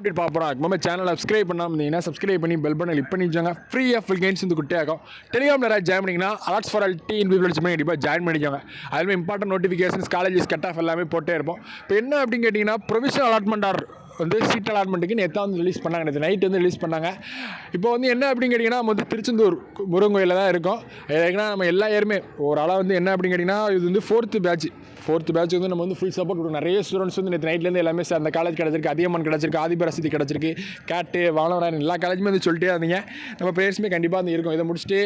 Update பார்ப்போம். நம்ம சேனலை சப்ஸ்கிரைப் பண்ணாமல் இருந்தீங்கன்னா சப்ஸ்கிரைப் பண்ணி பெல் பண்ணி கிளிக் பண்ணி வச்சாங்க. ஃப்ரீயாக ஃபுல் கெயின்ஸ் வந்து குட்டியாகும். டெலிகிராமில் யாராவது ஜாயின் பண்ணிங்கன்னா alerts for all teen peoples பண்ணி கண்டிப்பாக ஜாயின் பண்ணிக்கோங்க. அதுமாதிரி important notifications colleges cut off எல்லாமே போட்டே இருப்போம். இப்போ என்ன அப்படின்னு கேட்டிங்கன்னா ப்ரொவிஷனல் அலாட்மெண்ட் ஆர்டர் வந்து சீட் அலாட்மெண்ட்டுக்கு நேற்று வந்து ரிலீஸ் பண்ணாங்க. நேற்று நைட் வந்து ரிலீஸ் பண்ணாங்க. இப்போ வந்து என்ன அப்படின்னு கேட்டிங்கன்னா நம்ம வந்து திருச்செந்தூர் முருகன் கோயிலில் தான் இருக்கோம். ஏன்னா நம்ம எல்லா இயருமே ஒரு ஆளாக வந்து என்ன அப்படின்னு கேட்டிங்கன்னா இது வந்து ஃபோர்த்து பேட்ச் வந்து நம்ம வந்து ஃபுல் சப்போர்ட் கொடுக்கும். நிறைய ஸ்டூடெண்ட்ஸ் வந்து நேற்று நைட்லேருந்து எல்லாமே சார் அந்த காலேஜ் கிடச்சிருக்கு, அதியமான் கிடச்சிருக்கு, ஆதிபராசக்தி கிடச்சிருக்கு, கேட்டு வானவராயன் எல்லா காலேஜுமே வந்து சொல்லிட்டே இருந்தீங்க. நம்ம ப்ரேயர்ஸுமே கண்டிப்பாக வந்து இருக்கும். இதை முடிச்சுட்டு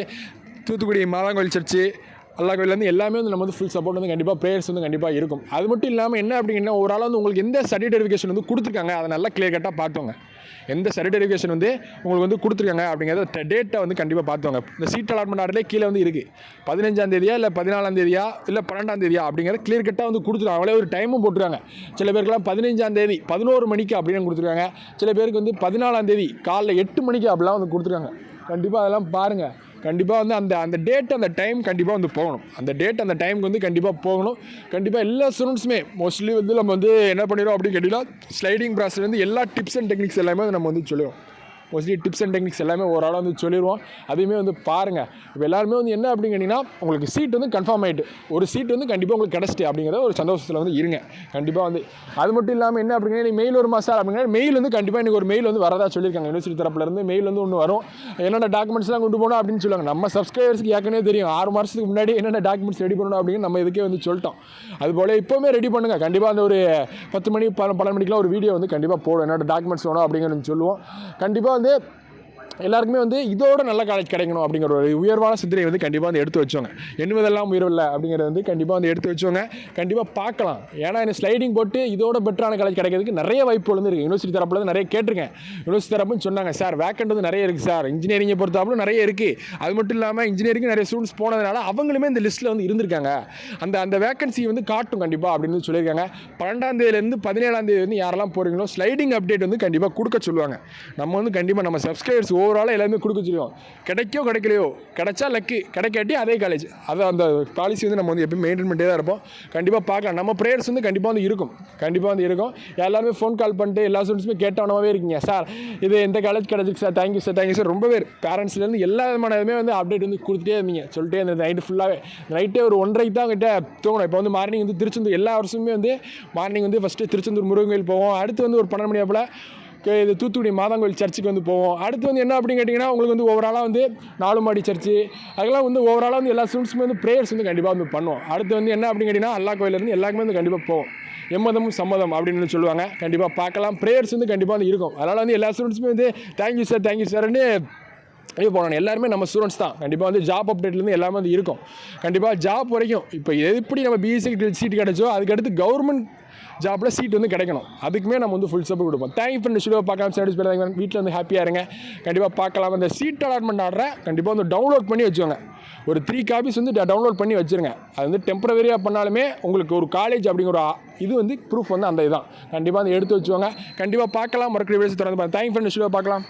தூத்துக்குடி மாதாங்கோயில் சர்ச்சு எல்லா கோயிலேருந்து எல்லாமே வந்து நம்ம வந்து ஃபுல் சப்போர்ட் வந்து கண்டிப்பாக ப்ரேயர்ஸ் வந்து கண்டிப்பாக இருக்கும். அது மட்டும் இல்லாமல் என்ன அப்படின்னா ஒரு ஆள் வந்து உங்களுக்கு எந்த சர்டிஃபிகேஷன் வந்து கொடுத்துருக்காங்க அதை நல்லா கிளியர் கட்டாக பார்த்துவாங்க. எந்த சர்டிஃபிகேஷன் வந்து உங்களுக்கு வந்து கொடுத்துருக்காங்க அப்படிங்கிறத டேட்டை வந்து கண்டிப்பாக பார்த்துவாங்க. இந்த சீட் அலாட்மெண்ட் ஆர்டரே கீழே வந்து இருக்குது 15ஆம் தேதியா இல்லை 14ஆம் தேதியா இல்லை 12ஆம் தேதியா அப்படிங்கிறத கிளியர் கட்டாக வந்து கொடுத்துருக்காங்க. அவங்களே ஒரு டைமும் போட்டுருக்காங்க. சில பேருக்குலாம் 15ஆம் தேதி 11 மணிக்கு அப்படின்னு கொடுத்துருக்காங்க. சில பேருக்கு வந்து 14ஆம் தேதி காலைல 8 மணிக்கு அப்படிலாம் வந்து கொடுத்துருக்காங்க. கண்டிப்பாக அதெல்லாம் பாருங்கள். கண்டிப்பாக வந்து அந்த டேட் அந்த டைம் கண்டிப்பாக வந்து போகணும். அந்த டேட் அந்த டைமுக்கு வந்து கண்டிப்பாக போகணும். கண்டிப்பாக எல்லா ஸ்டூடெண்ட்ஸுமே மோஸ்ட்லி வந்து நம்ம வந்து என்ன பண்ணிடுறோம் அப்படின்னு கேட்டிங்கன்னா ஸ்லைடிங் ப்ராசஸ்லேருந்து எல்லா டிப்ஸ் அண்ட் டெக்னிக்ஸ் எல்லாமே நம்ம வந்து சொல்லுவோம். மோஸ்ட்லி டிப்ஸ் அண்ட் டெக்னிக்ஸ் எல்லாமே ஓரளவு வந்து சொல்லிடுவோம். அதையுமே வந்து பாருங்கள். இப்போ எல்லாருமே வந்து என்ன அப்படின்னு கேட்டிங்கன்னா உங்களுக்கு சீட் வந்து கன்ஃபார்ம் ஆகிட்டு ஒரு சீட் வந்து கண்டிப்பாக உங்களுக்கு கிடச்சிட்டு அப்படிங்கிற ஒரு சந்தோஷத்தில் வந்து இருங்க. கண்டிப்பாக வந்து அது மட்டும் இல்லாமல் என்ன அப்படின்னா மெயில் வருமா சார் அப்படிங்கிற மெயில் வந்து கண்டிப்பாக எனக்கு ஒரு மெயில் வந்து வரதா சொல்லியிருக்காங்க. யூனிவர்சிட்டி தரப்புலேருந்து மெயில் வந்து ஒன்று வரும். என்னென்ன டாக்குமெண்ட்ஸ்லாம் கொண்டு போகணும் அப்படின்னு சொல்லுவாங்க. நம்ம சப்ஸ்கிரைபர்ஸ்க்கு ஏற்கனவே தெரியும் 6 மாதத்துக்கு முன்னாடி என்னென்ன டாக்குமெண்ட்ஸ் ரெடி பண்ணணும் அப்படின்னு நம்ம இதுக்கே வந்து சொல்லிட்டோம். அதுபோல் இப்போவுமே ரெடி பண்ணுங்கள். கண்டிப்பாக அந்த ஒரு 10 மணி 12 மணிக்கெலாம் ஒரு வீடியோ வந்து கண்டிப்பாக போடும். என்னோட டாக்குமெண்ட்ஸ் வேணும் அப்படிங்கிறது சொல்லுவோம். கண்டிப்பாக வந்து எல்லாருக்குமே வந்து இதோட நல்ல காலேஜ் கிடைக்கணும் அப்படிங்கிற ஒரு உயர்வான சிந்தனை வந்து கண்டிப்பாக வந்து எடுத்து வச்சோங்க. எண்ணுவதெல்லாம் உயர்வில்லை அப்படிங்கிறது வந்து கண்டிப்பாக வந்து எடுத்து வச்சோங்க. கண்டிப்பாக பார்க்கலாம். ஏன்னா இந்த ஸ்லைடிங் போட்டு இதோட பெட்டரான காலேஜ் கிடைக்கிறதுக்கு நிறைய வாய்ப்புகள் வந்து இருக்குது. யூனிவர்சிட்டி தரப்புல நிறைய கேட்டிருக்கேன். யூனிவர்சிட்டி தரப்புன்னு சொன்னாங்க சார் வேக்கண்ட் வந்து நிறைய இருக்குது சார், இன்ஜினியரிங்கை பொறுத்தாப்புல நிறைய இருக்குது. அது மட்டும் இல்லாமல் இன்ஜினியரிங் நிறைய ஸ்டூடெண்ட்ஸ் போனதுனால அவங்களுமே இந்த லிஸ்ட்டில் வந்து இருந்திருக்காங்க. அந்த வேக்கன்சி வந்து காட்டும் கண்டிப்பாக அப்படின்னு சொல்லியிருக்காங்க. 12ஆம் தேதியிலேருந்து 17ஆம் தேதி வந்து யாரெல்லாம் போகிறீங்களோ ஸ்லைடிங் அப்டேட் வந்து கண்டிப்பாக கொடுக்க சொல்லுவாங்க. நம்ம வந்து கண்டிப்பாக நம்ம சப்ஸ்கிரைபர்ஸ் ஓவராலாக எல்லாமே கொடுக்க சொல்லுவோம். கிடைக்கலையோ கிடைச்சா லக்கு, கிடைக்காட்டி அதே காலேஜ். அதை அந்த பாலிசி வந்து நம்ம வந்து எப்பயும் மெயின்டைன் பண்ணிட்டே தான் இருப்போம். கண்டிப்பாக பார்க்கலாம். நம்ம ப்ரேயர்ஸ் வந்து கண்டிப்பாக வந்து இருக்கும். எல்லாருமே ஃபோன் கால் பண்ணிட்டு எல்லா ஸ்டூடெண்ட்ஸுமே கேட்டவனவே இருக்கீங்க சார் இது எந்த காலேஜ் கிடைச்சிருக்கு சார், தேங்க்யூ சார் ரொம்ப பேர் பேரண்ட்ஸ்லேருந்து எல்லா விதமான இதுவுமே வந்து அப்டேட் வந்து கொடுத்துட்டே இருந்தீங்க. சொல்லிட்டே இருந்தது நைட்டு ஃபுல்லாகவே. நைட்டே ஒரு 1:30 தான் கிட்ட தூங்கணும். இப்போ வந்து மார்னிங் வந்து திருச்செந்தூர் எல்லா வருஷமே வந்து மார்னிங் வந்து ஃபஸ்ட்டு திருச்செந்தூர் முருகன் கோயில் போவோம். அடுத்து வந்து ஒரு 12 மணி அப்போல இது தூத்துக்குடி மாதாங்கோயில் சர்ச்சுக்கு வந்து போவோம். அடுத்து வந்து என்ன அப்படின்னு கேட்டிங்கன்னா உங்களுக்கு வந்து ஓவராலாக வந்து 4 மாடி சர்ச்சு அதெல்லாம் வந்து ஓவராலாக வந்து எல்லா ஸ்டூடெண்ட்ஸுமே வந்து ப்ரேயர்ஸ் வந்து கண்டிப்பாக வந்து பண்ணுவோம். அடுத்து வந்து என்ன அப்படின்னு கேட்டிங்கன்னா எல்லா கோயிலேருந்து எல்லாருமே வந்து கண்டிப்பாக போவோம். எம்மதமும் சம்மதம் அப்படின்னு சொல்லுவாங்க. கண்டிப்பாக பார்க்கலாம். ப்ரேயர்ஸ் வந்து கண்டிப்பாக வந்து இருக்கும். அதனால் வந்து எல்லா ஸ்டூடெண்ட்ஸுமே வந்து தேங்க்யூ சார்ன்னு இது போகணும். எல்லாருமே நம்ம ஸ்டூடெண்ட்ஸ் தான். கண்டிப்பாக வந்து ஜாப் அப்டேட்லேருந்து எல்லாமே வந்து இருக்கும். கண்டிப்பாக ஜாப் வரைக்கும் இப்போ எப்படி நம்ம பிஎஸ்சி சீட் கிடச்சோ அதுக்கடுத்து கவர்மெண்ட் ஜாப்பில் சீட் வந்து கிடைக்கணும். அதுக்குமே நம்ம வந்து ஃபுல் சப்போர்ட் கொடுப்போம். தேங்க்யூ ஃப்ரெண்ட் ஸ்டுடியோ பார்க்கலாம். சாட்டிஸ் பண்ணி வீட்டில் வந்து ஹாப்பியாக இருங்க. கண்டிப்பாக பார்க்கலாம். அந்த சீட் அலாட்மெண்ட் ஆர்டரை கண்டிப்பாக வந்து டவுன்லோட் பண்ணி வச்சுக்கோங்க. ஒரு 3 காப்பீஸ் வந்து டவுன்லோட் பண்ணி வச்சுருங்க. அது வந்து டெம்பரவரியாக பண்ணாலுமே உங்களுக்கு ஒரு காலேஜ் அப்படிங்கிற இது வந்து ப்ரூஃப் வந்து அந்த இதுதான். கண்டிப்பாக வந்து எடுத்து வச்சுக்கோங்க. கண்டிப்பாக பார்க்கலாம். மறுபடியும் வீடியோஸ் தொடர்ந்து தேங்க்யூ ஃப்ரெண்ட் ஸ்டுடியோ பார்க்கலாம்.